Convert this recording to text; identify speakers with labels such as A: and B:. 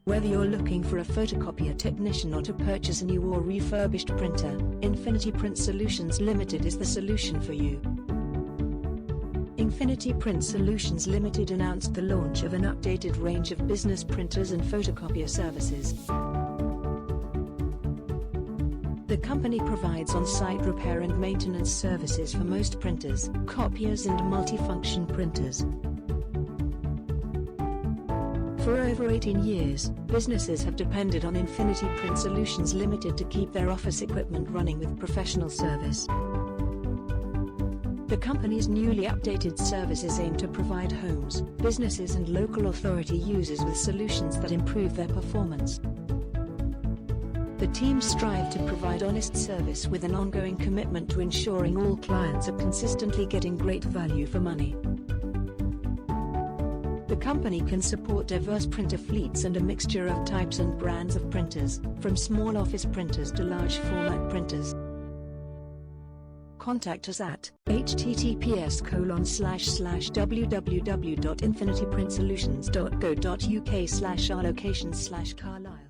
A: Whether you're looking for a photocopier technician or to purchase a new or refurbished printer, Infinity Print Solutions Limited is the solution for you. Infinity Print Solutions Limited announced the launch of an updated range of business printers and photocopier services. The company provides on-site repair and maintenance services for most printers, copiers and multifunction printers. For over 18 years, businesses have depended on Infinity Print Solutions Limited to keep their office equipment running with professional service. The company's newly updated services aim to provide homes, businesses and local authority users with solutions that improve their performance. The team strive to provide honest service with an ongoing commitment to ensuring all clients are consistently getting great value for money. The company can support diverse printer fleets and a mixture of types and brands of printers, from small office printers to large format printers. Contact us at https://www.infinityprintsolutions.co.uk/our locations/Carlisle.